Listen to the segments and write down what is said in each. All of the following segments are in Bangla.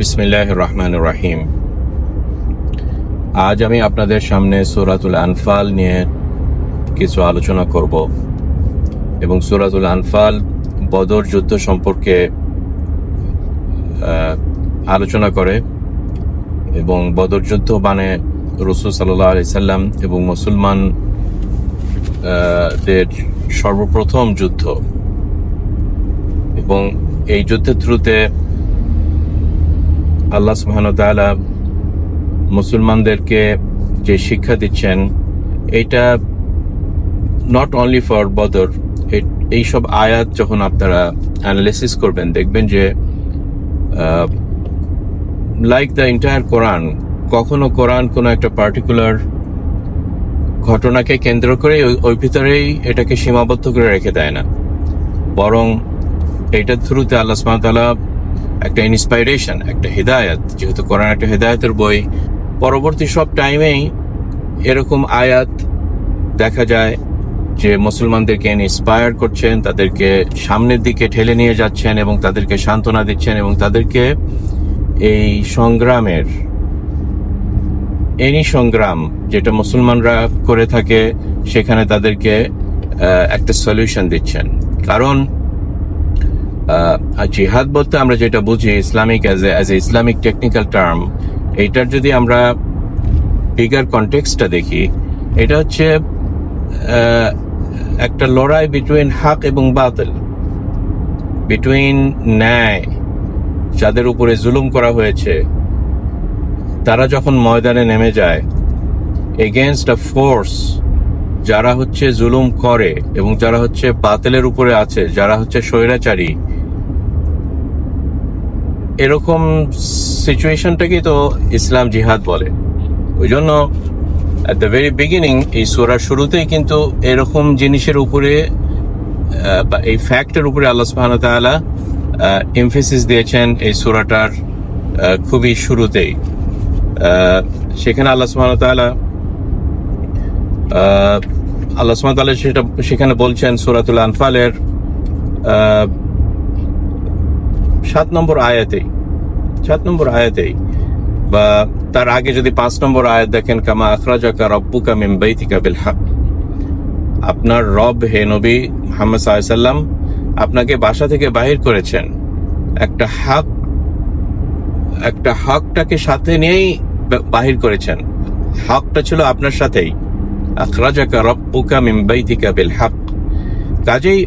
বিসমিল্লাহির রহমানির রহিম। আজ আমি আপনাদের সামনে সূরাতুল আনফাল নিয়ে কিছু আলোচনা করব এবং সূরাতুল আনফাল বদর যুদ্ধ সম্পর্কে আলোচনা করে এবং বদর যুদ্ধ মানে রাসূল সাল্লাল্লাহু আলাইহি সাল্লাম এবং মুসলমান দের সর্বপ্রথম যুদ্ধ, এবং এই যুদ্ধের থ্রুতে আল্লাহ সুবহানাহু ওয়া তাআলা মুসলমানদেরকে যে শিক্ষা দিচ্ছেন, এটা নট অনলি ফর বদর। এইসব আয়াত যখন আপনারা অ্যানালিসিস করবেন, দেখবেন যে লাইক দ্য এন্টায়ার কোরআন, কখনো কোরআন কোনো একটা পার্টিকুলার ঘটনাকে কেন্দ্র করে ওই ভিতরেই এটাকে সীমাবদ্ধ করে রেখে দেয় না, বরং এইটার থ্রুতে আল্লাহ সুবহানাহু ওয়া তাআলা একটা ইন্সপাইরেশন, একটা হিদায়াত, যেহেতু কোরআন একটা হিদায়াতের বই, পরবর্তী সব টাইমেই এরকম আয়াত দেখা যায় যে মুসলমানদেরকে ইন্সপায়ার করছেন, তাদেরকে সামনের দিকে ঠেলে নিয়ে যাচ্ছেন এবং তাদেরকে সান্ত্বনা দিচ্ছেন এবং তাদেরকে এই সংগ্রামের, এনি সংগ্রাম যেটা মুসলমানরা করে থাকে সেখানে তাদেরকে একটা সলিউশন দিচ্ছেন। কারণ জিহাদ বলতে আমরা যেটা বুঝি Islamic as a Islamic technical term, এইটার যদি আমরা বিগার কনটেক্সটটা দেখি, এটা হচ্ছে একটা লড়াই বিটুইন হক এবং বাতিল, বিটুইন ন্যায়, যাদের উপরে জুলুম করা হয়েছে তারা যখন ময়দানে নেমে যায় এগেইনস্ট আ ফোর্স, যারা হচ্ছে জুলুম করে এবং যারা হচ্ছে বাতিলের উপরে আছে, যারা হচ্ছে স্বৈরাচারী, এরকম সিচুয়েশনটাকে তো ইসলাম জিহাদ বলে। ওই জন্য অ্যাট দ্য ভেরি বিগিনিং এই সূরার শুরুতেই কিন্তু এরকম জিনিসের উপরে বা এই ফ্যাক্টের উপরে আল্লাহ সুবহানাহু ওয়া তাআলা এমফেসিস দিয়েছেন এই সূরাটার খুবই শুরুতেই। সেখানে আল্লাহ সুবহানাহু ওয়া তাআলা সেখানে বলছেন সূরাতুল আনফালের 7 নম্বর আয়াতেই বা তার আগে যদি 5 নম্বর আয়াত দেখেন, কামা আখরাজাকা রাব্বুকা মিন বাইতিকা বিল হক, আপনার রব হে নবী মুহাম্মদ সাল্লাল্লাহু আলাইহি সাল্লাম আপনাকে বাসা থেকে বাহির করেছেন একটা হকটাকে সাথে নিয়েই বাহির করেছেন। হকটা ছিল আপনার সাথেই, আখরাজাকা রাব্বুকা মিন বাইতিকা বিল হক। কাজেই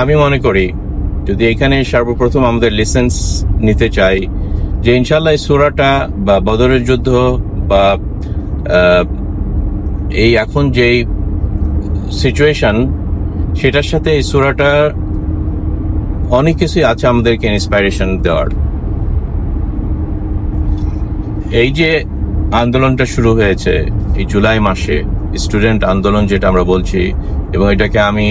আমি মনে করি যদি এখানে সর্বপ্রথম আমাদের লেসেন্স নিতে চাই যে ইনশাআল্লাহ এই সূরাটা বা বদরের যুদ্ধ বা এই এখন যেই সিচুয়েশন, সেটার সাথে এই সূরাটা অনেক কিছুই আছে আমাদেরকে ইন্সপাইরেশন দেওয়ার। এই যে আন্দোলনটা শুরু হয়েছে এই জুলাই মাসে, স্টুডেন্ট আন্দোলন যেটা আমরা বলছি, এবং এটাকে আমি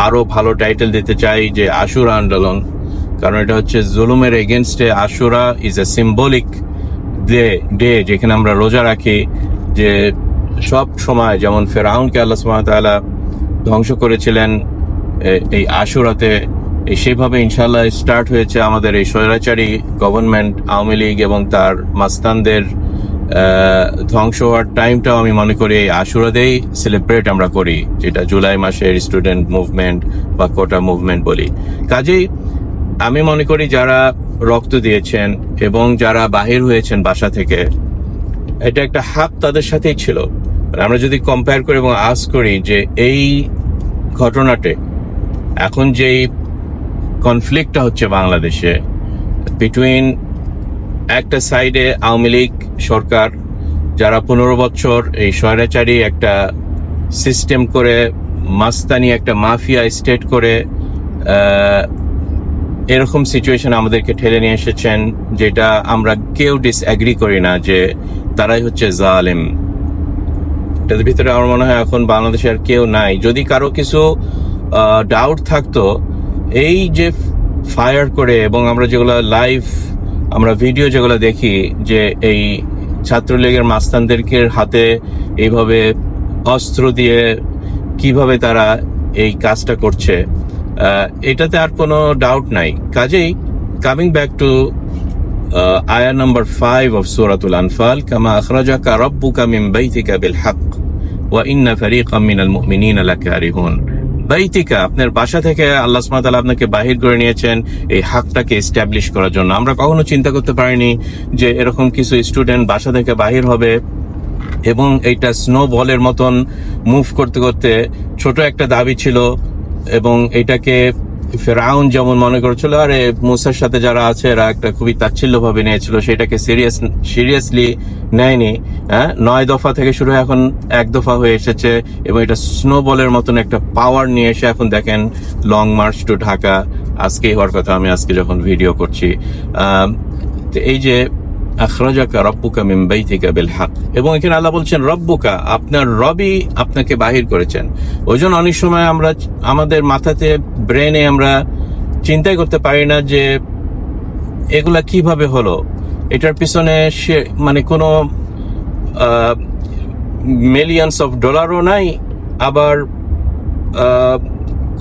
আরো ভালো টাইটেল দিতে চাই যে আশুরা আন্দোলন, কারণ এটা হচ্ছে জুলুমের এগেনস্টে। আশুরা ইজ এ সিম্বলিক ডে যেখানে আমরা রোজা রাখি, যে সব সময় যেমন ফেরাউনকে আল্লাহ সুবহানাহু ওয়া তাআলা ধ্বংস করেছিলেন এই আশুরাতে, সেইভাবে ইনশাআল্লাহ স্টার্ট হয়েছে আমাদের এই স্বৈরাচারী গভর্নমেন্ট, আওয়ামী লীগ এবং তার মাস্তানদের ধ্বংস হওয়ার টাইমটাও আমি মনে করি এই আশুরাতেই সেলিব্রেট আমরা করি, যেটা জুলাই মাসের স্টুডেন্ট মুভমেন্ট বা কোটা মুভমেন্ট বলি। কাজেই আমি মনে করি যারা রক্ত দিয়েছেন এবং যারা বাহির হয়েছেন বাসা থেকে, এটা একটা হাত তাদের সাথেই ছিল। আমরা যদি কম্পেয়ার করি এবং আস করি যে এই ঘটনাতে এখন যেই কনফ্লিক্টটা হচ্ছে বাংলাদেশে বিটুইন একটা সাইডে আওয়ামী লীগ সরকার, যারা 15 বছর এই স্বৈরাচারী একটা সিস্টেম করে, মাস্তানি একটা মাফিয়া স্টেট করে এরকম সিচুয়েশন আমাদেরকে ঠেলে নিয়ে এসেছেন, যেটা আমরা কেউ ডিসএগ্রি করি না যে তারাই হচ্ছে জালেম। এটার ভিতরে আমার মনে হয় এখন বাংলাদেশে আর কেউ নাই। যদি কারো কিছু ডাউট থাকতো, এই যে ফায়ার করে এবং আমরা যেগুলো লাইভ আমরা ভিডিও যেগুলো দেখি যে এই ছাত্রলীগের মাস্তানদেরকে হাতে এইভাবে অস্ত্র দিয়ে কিভাবে তারা এই কাজটা করছে, এটাতে আর কোনো ডাউট নাই। কাজেই coming back to ayah number 5 of Surah Al-Anfal, كما أخرجك ربك من بيتك بالحق وإن فريقا من المؤمنين لكارهون. বাইতিকা, আপনার বাসা থেকে আল্লাহ সুবহানাহু ওয়া তাআলা আপনাকে বাহির করে নিয়েছেন এই হকটাকে এস্টাবলিশ করার জন্য। আমরা কখনো চিন্তা করতে পারিনি যে এরকম কিছু স্টুডেন্ট বাসা থেকে বাহির হবে এবং এইটা স্নো বলের মতন মুভ করতে করতে ছোট একটা দাবি ছিল এবং এটাকে ফেরাউন যেমন মনে করেছিল, আরে মুসার সাথে যারা আছে এরা একটা খুবই তাচ্ছিল্য ভাবে নিয়েছিল, সেটাকে সিরিয়াসলি নেয়নি। 9 দফা থেকে শুরু হয়ে এখন 1 দফা হয়ে এসেছে এবং এটা স্নো বলের মতন একটা পাওয়ার নিয়ে এসে এখন দেখেন লং মার্চ টু ঢাকা আজকেই হওয়ার কথা। আমি আজকে যখন ভিডিও করছি, তো এই যে আখরাজাকা রব্বুকা মিন বাইতিকা বিল হক, এবং এখানে আল্লাহ বলছেন রব্বুকা, আপনার রবই আপনাকে বাহির করেছেন। ওই জন্য অনেক সময় আমরা আমাদের মাথাতে ব্রেনে আমরা চিন্তাই করতে পারি না যে এগুলা কিভাবে হলো। এটার পিছনে সে মানে কোনো মিলিয়নস অফ ডলারও নাই, আবার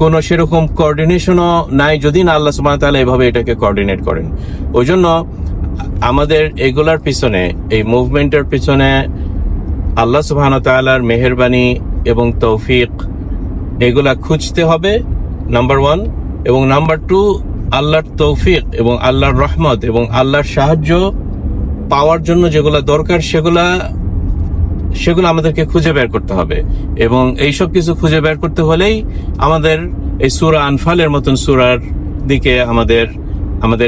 কোনো সেরকম কোঅর্ডিনেশনও নাই যদি না আল্লাহ সুবহানাহু ওয়া তাআলা এভাবে এটাকে কোঅর্ডিনেট করেন। ওই জন্য আমাদের এগুলার পিছনে, এই মুভমেন্টের পিছনে আল্লাহ সুবহানাহু ওয়া তাআলার মেহেরবানি এবং তৌফিক এগুলা খুঁজতে হবে, নাম্বার 1। এবং নাম্বার 2, আল্লাহর তৌফিক এবং আল্লাহর রহমত এবং আল্লাহর সাহায্য পাওয়ার জন্য যেগুলা দরকার সেগুলো আমাদেরকে খুঁজে বের করতে হবে। এবং এইসব কিছু খুঁজে বের করতে হলেই আমাদের এই সূরা আনফালের মতন সূরার দিকে আমাদের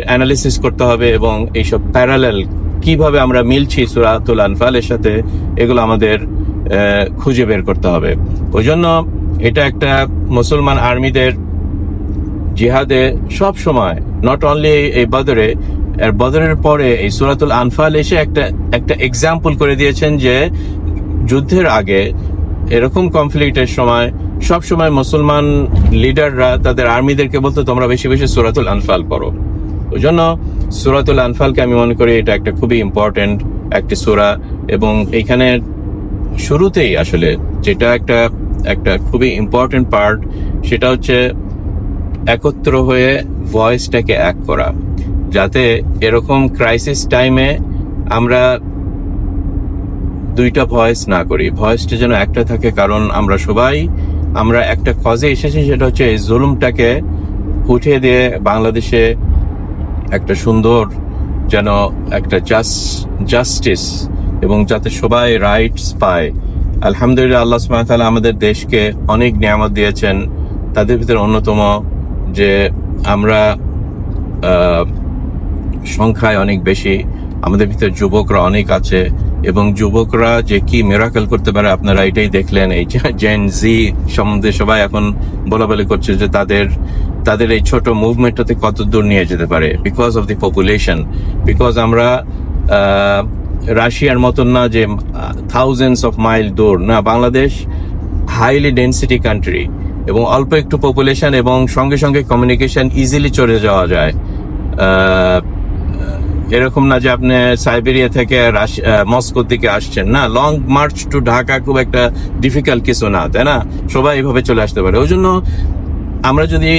অ্যানালিসিস করতে হবে এবং এইসব প্যারালেল কিভাবে আমরা মিলছি সূরাতুল আনফালের সাথে, এগুলো আমাদের খুঁজে বের করতে হবে। ওই জন্য এটা একটা মুসলমান আর্মিদের জিহাদে সব সময়, নট অনলি এই বদরের পরে এই সূরাতুল আনফাল এসে একটা এক্সাম্পল করে দিয়েছেন যে যুদ্ধের আগে এরকম কনফ্লিক্টের সময় সব সময় মুসলমান লিডাররা তাদের আর্মিদেরকে বলতো তোমরা বেশি বেশি সূরাতুল আনফাল পড়ো। ওই জন্য সূরাতুল আনফালকে আমি মনে করি এটা একটা খুবই ইম্পর্টেন্ট একটি সূরা। এবং এইখানে শুরুতেই আসলে যেটা একটা খুবই ইম্পর্টেন্ট পার্ট, সেটা হচ্ছে একত্র হয়ে ভয়েসটাকে এক করা, যাতে এরকম ক্রাইসিস টাইমে আমরা দুইটা ভয়েস না করি, ভয়েসটা যেন একটা থাকে। কারণ আমরা একটা কজে এসেছি, সেটা হচ্ছে এই জুলুমটাকে উঠিয়ে দিয়ে বাংলাদেশে একটা সুন্দর যেন একটা জাস্টিস এবং যাতে সবাই রাইটস পায়। আলহামদুলিল্লাহ, আল্লাহ সুবহানাহু ওয়া তাআলা আমাদের দেশকে অনেক নিয়ামত দিয়েছেন। তাদের ভিতরে অন্যতম যে আমরা সংখ্যায় অনেক বেশি, আমাদের ভিতরে যুবকরা অনেক আছে এবং যুবকরা যে কি মিরাকেল করতে পারে আপনারা এটাই দেখলেন। এই জেন জি সম্বন্ধে সবাই এখন বলাবলি করছে যে তাদের এই ছোট মুভমেন্টটাতে কত দূর নিয়ে যেতে পারে, because of the population. Because আমরা রাশিয়ার মতন না যে থাউজেন্ডস অফ মাইল দূর না, বাংলাদেশ হাইলি ডেন্সিটি কান্ট্রি এবং অল্প একটু পপুলেশন এবং সঙ্গে সঙ্গে কমিউনিকেশন ইজিলি চলে যাওয়া যায়। এরকম না যে আপনি সাইবেরিয়া থেকে মস্কোর দিকে আসছেন, না, লং মার্চ টু ঢাকা খুব একটা ডিফিকাল্ট কিছু না, তাই না? সবাই এভাবে চলে আসতে পারে। ওই জন্য আমরা যদি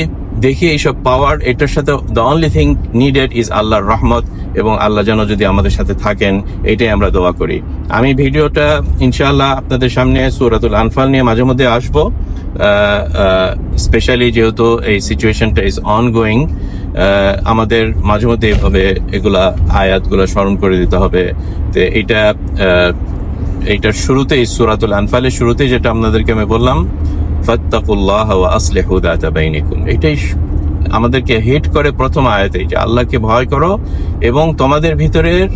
দেখি এইসব পাওয়ার, এটার সাথে the only thing needed is আল্লাহর রহমত, এবং আল্লাহ যেন যদি আমাদের সাথে থাকেন, এইটাই আমরা দোয়া করি। আমি ভিডিওটা ইনশাআল্লাহ আপনাদের সামনে সূরাতুল আনফাল নিয়ে মাঝে মধ্যে আসবো, স্পেশালি যেহেতু এই সিচুয়েশনটা ইজ অনগোয়িং। আমাদের মাঝে মধ্যে এভাবে এগুলা আয়াতগুলো স্মরণ করে দিতে হবে। তো এইটার শুরুতেই, সূরাতুল আনফালের শুরুতেই যেটা আপনাদেরকে আমি বললাম, ফাত্তাকুল্লাহ ওয়া আসলিহু যাতা বাইনিকুম, এটাই আমাদেরকে হিট করে প্রথম আয়াতেই, যে আল্লাহকে ভয় করো এবং তোমাদের ভিতরের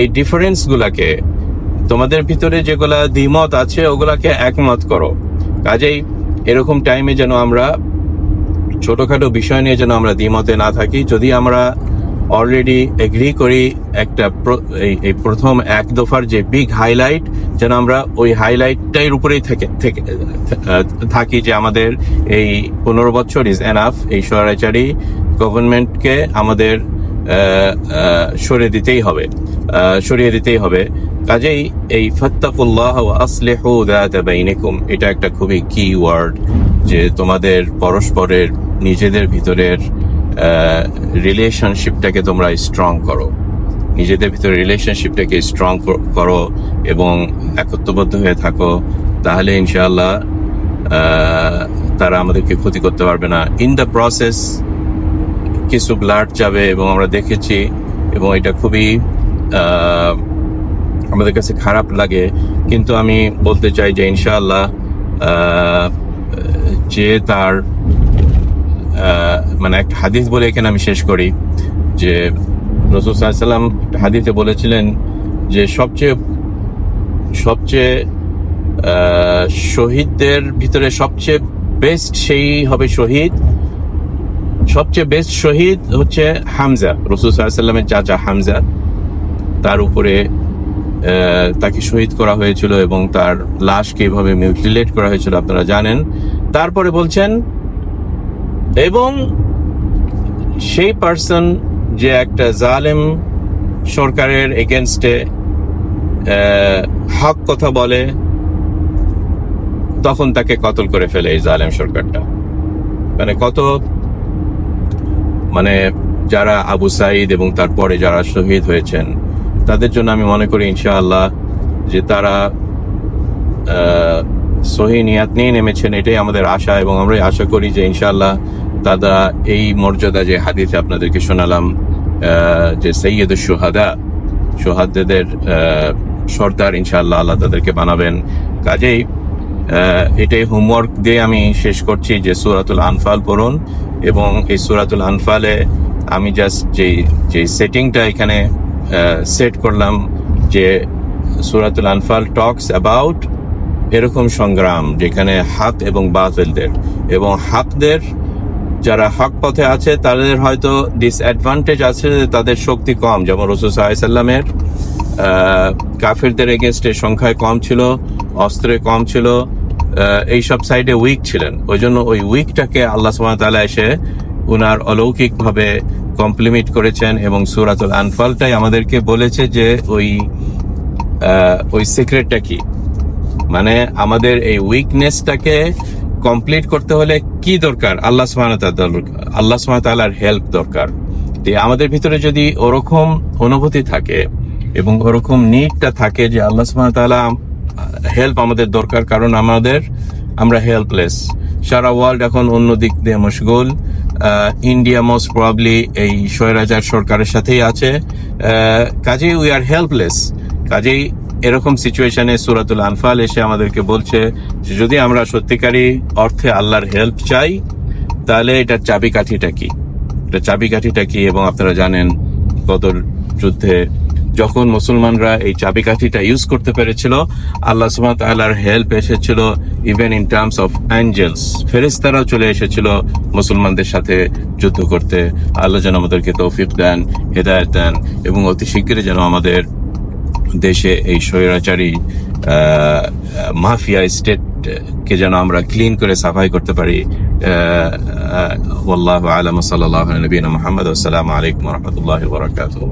এই ডিফারেন্স গুলাকে, তোমাদের ভিতরে যেগুলা দ্বিমত আছে ওগুলাকে একমত করো। কাজেই এরকম টাইমে যেন আমরা ছোটখাটো বিষয় নিয়ে যেন আমরা দ্বিমতে না থাকি। যদি আমরা অলরেডি এগ্রি করি এই প্রথম 1 দফার যে বিগ হাইলাইট, যেন আমরা ওই হাইলাইটটার উপরেই থাকি যে আমাদের এই 15 বছর ইজ এনাফ, এই স্বৈরাচারী গভর্নমেন্টকে আমাদের সরিয়ে দিতেই হবে। কাজেই এই ফাত্তাকুল্লাহ ওয়া আসলিহু যাতা বাইনিকুম, এটা একটা খুবই কি ওয়ার্ড, যে তোমাদের পরস্পরের নিজেদের ভিতরের রিলেশনশিপটাকে তোমরা স্ট্রং করো। নিজেদের ভিতরে রিলেশনশিপটাকে স্ট্রং করো এবং একত্রবদ্ধ হয়ে থাকো, তাহলে ইনশাআল্লাহ তারা আমাদেরকে ক্ষতি করতে পারবে না। ইন দ্য প্রসেস কিছু ব্লাড যাবে এবং আমরা দেখেছি, এবং এটা খুবই আমাদের কাছে খারাপ লাগে, কিন্তু আমি বলতে চাই যে ইনশাআল্লাহ যে তার মানে একটা হাদিস বলে এখানে আমি শেষ করি যে রাসূল সাল্লাল্লাহু আলাইহি ওয়াসাল্লাম হাদিসে বলেছিলেন যে সবচেয়ে শহীদদের ভিতরে সবচেয়ে বেস্ট সেই হবে শহীদ, সবচেয়ে বেস্ট শহীদ হচ্ছে হামজা, রাসূল সাল্লাল্লাহু আলাইহি ওয়াসাল্লামের চাচা হামজা। তার উপরে তাকে শহীদ করা হয়েছিল এবং তার লাশকে এভাবে মিউটিলেট করা হয়েছিল, আপনারা জানেন। তারপরে বলছেন এবং সেই পার্সন যে একটা জালেম সরকারের এগেনস্টে হক কথা বলে, তখন তাকে কতল করে ফেলে এই জালেম সরকারটা। মানে কত, মানে যারা আবু সাঈদ এবং তারপরে যারা শহীদ হয়েছেন তাদের জন্য আমি মনে করি ইনশাআল্লাহ যে তারা সহি নিয়াত নিয়ে নেমেছেন, এটাই আমাদের আশা। এবং আমরা আশা করি যে ইনশাআল্লাহ তারা এই মর্যাদা যে হাদিসে আপনাদেরকে শোনালাম যে সৈয়দুশ শুহাদা, শহাদাদের সর্দার, ইনশাআল্লাহ আল্লাহ তাদেরকে বানাবেন। কাজেই এটাই হোমওয়ার্ক দিয়ে আমি শেষ করছি যে সূরাতুল আনফাল পড়ুন, এবং এই সূরাতুল আনফালে আমি জাস্ট যে সেটিংটা এখানে সেট করলাম যে সূরাতুল আনফাল টকস অ্যাবাউট এরকম সংগ্রাম যেখানে হক এবং বাতিলদের, এবং হকদের যারা হক পথে আছে তাদের হয়তো ডিসঅ্যাডভান্টেজ আছে, তাদের শক্তি কম, যেমন রাসূল সাল্লাল্লাহু আলাইহি ওয়াসাল্লামের কাফিরদের এগেইনস্টে সংখ্যায় কম ছিল, অস্ত্রে কম ছিল, এইসব সাইডে উইক ছিলেন। ওই জন্য ওই উইকটাকে আল্লাহ সুবহানাহু ওয়া তাআলা এসে উনার অলৌকিক ভাবে কমপ্লিমেন্ট করেছেন, এবং সূরাতুল আনফালটাই আমাদেরকে বলেছে যে ওই সিক্রেটটা কি, মানে আমাদের এই উইকনেসটাকে কমপ্লিট করতে হলে কি দরকার, আল্লাহ সুবহানাহু ওয়া তাআলার হেল্প দরকার। আমাদের ভিতরে যদি ওরকম অনুভূতি থাকে এবং ওরকম নিডটা থাকে যে আল্লাহ সুবহানাহু ওয়া তাআলা হেল্প আমাদের দরকার, কারণ আমরা হেল্পলেস। সারা ওয়ার্ল্ড এখন অন্য দিক দিয়ে মশগুল। ইন্ডিয়া মোস্ট প্রবাবলি এই স্বৈরাচার সরকারের সাথেই আছে, কাজেই উই আর হেল্পলেস। কাজেই এরকম সিচুয়েশনে সূরাতুল আনফাল এসে আমাদেরকে বলছে যে যদি আমরা সত্যিকারী অর্থে আল্লাহর হেল্প চাই, তাহলে এটার চাবিকাঠিটা কি, এবং আপনারা জানেন বদর যুদ্ধে যখন মুসলমানরা এই চাবিকাঠিটা ইউজ করতে পেরেছিল, আল্লাহ সুবহানাহু ওয়া তাআলার হেল্প এসেছিল even in terms of angels, ফেরেশতারাও চলে এসেছিল মুসলমানদের সাথে যুদ্ধ করতে। আল্লাহ যেন আমাদেরকে তৌফিক দেন, হেদায়েত দেন, এবং অতি শীঘ্রই যেন আমাদের দেশে এই স্বৈরাচারী মাফিয়া স্টেট কে যেন আমরা ক্লিন করে সাফাই করতে পারি। ওয়াল্লাহু আ'লাম, সাল্লাল্লাহু আলা নবিয়িনা মুহাম্মদ, আসসালামু আলাইকুম ওয়া রাহমাতুল্লাহি ওয়া বারাকাতুহু।